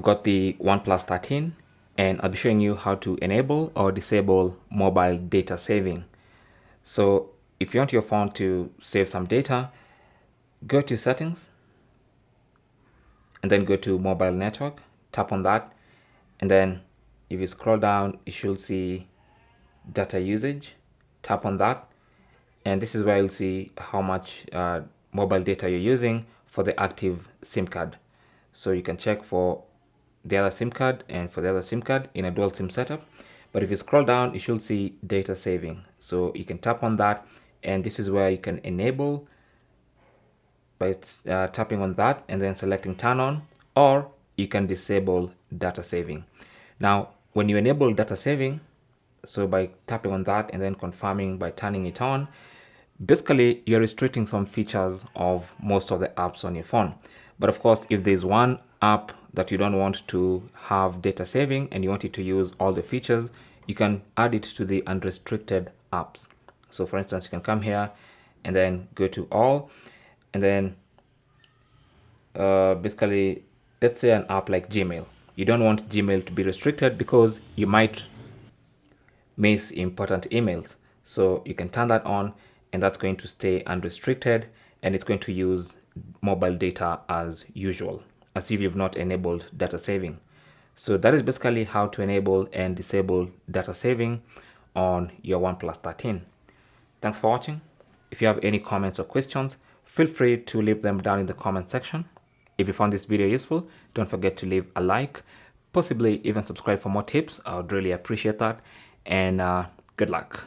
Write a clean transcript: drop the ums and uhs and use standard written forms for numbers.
got the OnePlus 13 and I'll be showing you how to enable or disable mobile data saving. So if you want your phone to save some data, go to settings and then go to mobile network, tap on that, and then if you scroll down you should see data usage, tap on that, and this is where you'll see how much mobile data you're using for the active SIM card. So you can check for the other SIM card and for the other SIM card in a dual SIM setup. But if you scroll down, you should see data saving. So you can tap on that, and this is where you can enable by tapping on that and then selecting turn on, or you can disable data saving. Now, when you enable data saving, so by tapping on that and then confirming by turning it on, basically you're restricting some features of most of the apps on your phone. But of course, if there's one app that you don't want to have data saving and you want it to use all the features, you can add it to the unrestricted apps. So for instance, you can come here and then go to all, and then basically, let's say an app like Gmail. You don't want Gmail to be restricted because you might miss important emails. So you can turn that on, and that's going to stay unrestricted, and it's going to use mobile data as usual, as if you've not enabled data saving. So that is basically how to enable and disable data saving on your OnePlus 13. Thanks for watching. If you have any comments or questions, feel free to leave them down in the comment section. If you found this video useful, don't forget to leave a like, possibly even subscribe for more tips. I would really appreciate that. And good luck.